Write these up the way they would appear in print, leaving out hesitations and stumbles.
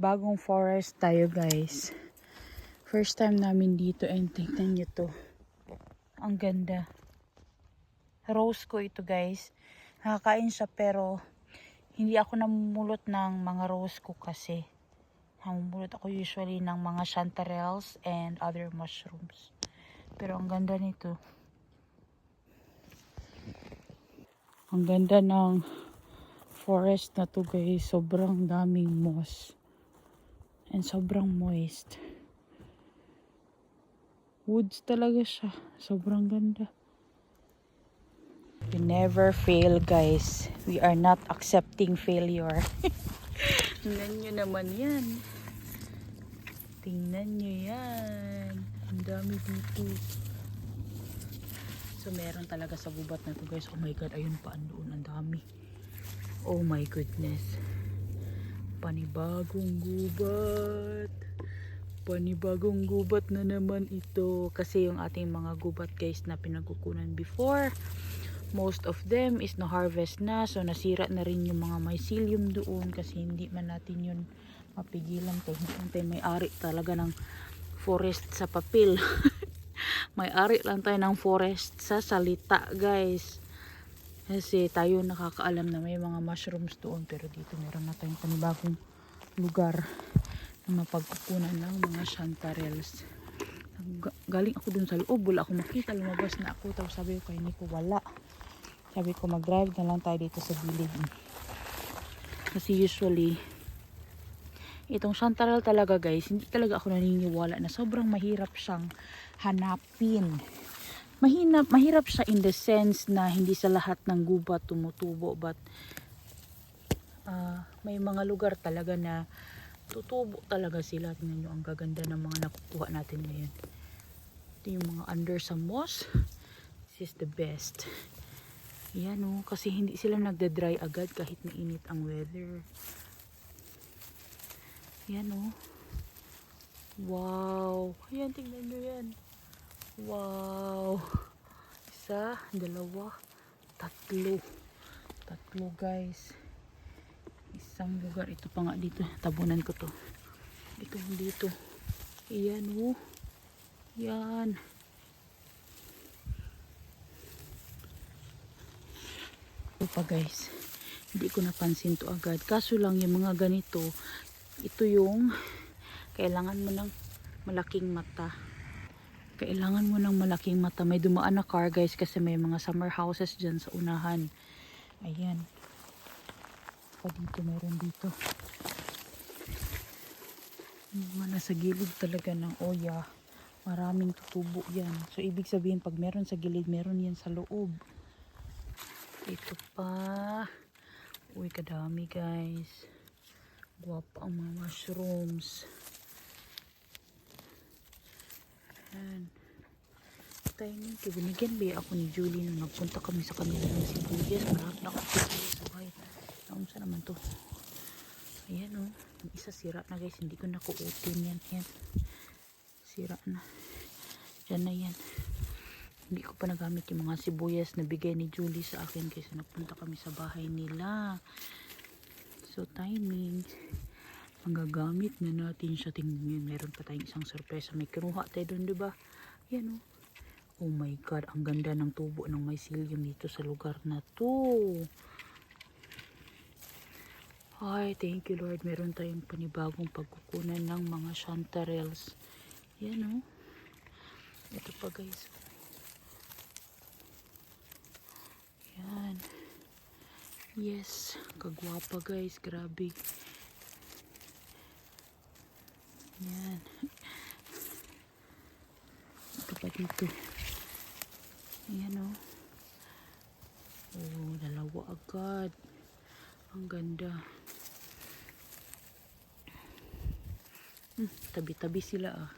panibagong forest tayo guys. First time namin dito and tingnan nyo to. Ang ganda. Rose ko ito guys. Nakakain siya pero hindi ako namumulot ng mga rose ko kasi. Namumulot ako usually ng mga chanterelles and other mushrooms. Pero ang ganda nito. Ang ganda ng forest na to guys. Sobrang daming moss. And sobrang moist. Woods talaga siya. Sobrang ganda. We never fail guys. We are not accepting failure. Tingnan nyo naman yan. Tingnan nyo yan. Ang dami dito. So meron talaga sa gubat na to guys. Oh my god, ayun pa doon. Ang dami. Oh my goodness. Panibagong gubat. Panibagong gubat na naman ito. Kasi yung ating mga gubat guys na pinagkukunan before, most of them is na harvest na. So nasira na rin yung mga mycelium doon. Kasi hindi man natin yun mapigilan to. Hindi may-ari talaga ng forest sa papel. May-ari lang tayo ng forest sa salita guys. Kasi tayo nakakaalam na may mga mushrooms doon. Pero dito meron na tayong panibagong lugar na mapagkukunan ng mga chanterelles. Galing ako dun sa loob, wala ako makita, lumabas na ako. Tapos sabi ko kay Nico, wala. Sabi ko mag-drive na lang tayo dito sa gilid. Kasi usually itong chanterelle talaga guys, hindi talaga ako naniniwala na sobrang mahirap siyang hanapin. Mahirap siya in the sense na hindi sa lahat ng gubat tumutubo, but may mga lugar talaga na tutubo talaga sila. Tingnan nyo ang gaganda ng mga nakukuha natin ngayon. Ito yung mga under sa moss. This is the best. Yan o, kasi hindi sila nagda-dry agad kahit mainit ang weather. Yan o. Wow. Ayan, tingnan nyo yan. Wow. Isa, dalawa, tatlo. Tatlo guys. Isang lugar. Ito pa nga dito. Tabunan ko to. Ito dito. Ayan o. Yan. Ito pa guys. Hindi ko napansin to agad. Kaso lang yung mga ganito, ito yung kailangan mo ng malaking mata. Kailangan mo ng malaking mata. May dumaan na car guys kasi may mga summer houses dyan sa unahan. Ayan. Pa dito, meron dito. Mga nasa gilid talaga ng oya. Maraming tutubo yan. So ibig sabihin pag meron sa gilid, meron yan sa loob. Ito pa. Uy, kadami guys. Guwapa ang mga mushrooms. Ayan. Timing. Binigyan ba ako ni Julie nung nagpunta kami sa kanila ng sibuyas. Marami na ako sibuyas. Okay. Naunsa naman to. Ayan o. Yung isa sira na guys. Hindi ko nakuutin yan. Ayan. Sira na. Diyan na yan. Hindi ko pa nagamit yung mga sibuyas na bigay ni Julie sa akin kasi nagpunta kami sa bahay nila. So timing. Magagamit na natin siya. Tingnan, meron pa tayong isang sorpresa. May kinuha tayo doon, diba? Yan o. Oh my god, ang ganda ng tubo ng mycelium dito sa lugar na to. Ay, thank you Lord. Meron tayong panibagong pagkukunan ng mga chanterelles. Yan o. Ito pa guys. Yan. Yes. Kagwapa guys. Grabe. Yan. Ito pa dito. Ayan o. Oh, dalawa agad. Ang ganda. Tabi-tabi sila ah.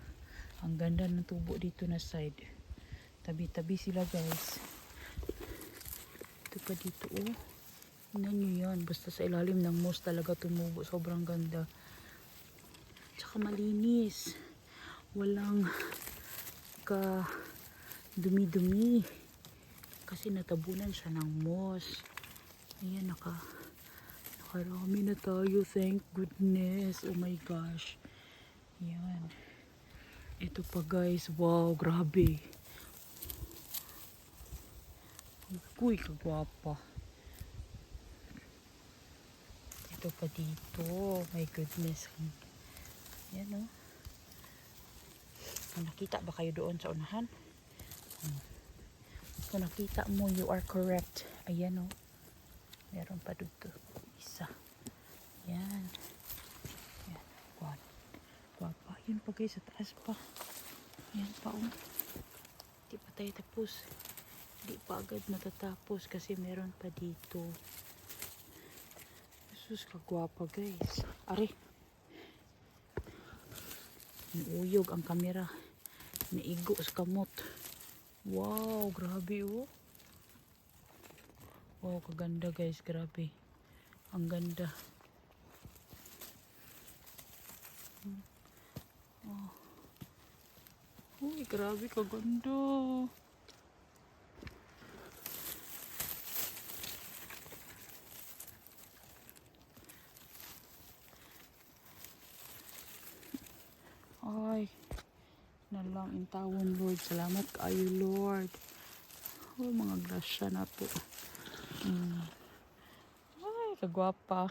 Ang ganda ng tubo dito na side. Tabi-tabi sila guys. Ito pa dito oh. Tingnan nyo yan. Basta sa ilalim ng moss talaga tumubo. Sobrang ganda. Tsaka malinis. Walang ka dumi-dumi. Kasi natabunan siya ng moss. Ayan, Napakarami na tayo. Thank goodness. Oh my gosh. Yan. Ito pa guys. Wow, grabe. Uy, kagwapa. Ito pa dito. My goodness. Yan o. Nakita ba kayo doon sa unahan? Kung nakita mo, you are correct. Ayan o. Meron pa dito. Isa. Yan. Yan. Guwapa. Yan pa guys, sa taas pa. Yan pa o. Di pa tayo tapos. Di pa agad matatapos kasi meron pa dito. Jesus, kagwapa guys. Ari. Uyog ang kamera. Naigo sa kamot. Wow, grabe oh. Wow, kaganda guys, grabe. Ang ganda. Oh. Uy, grabe, kaganda. Ay, nalang intawon Lord. Salamat kaayo Lord. Oh, mga grasya na to. Ay, kagwapa.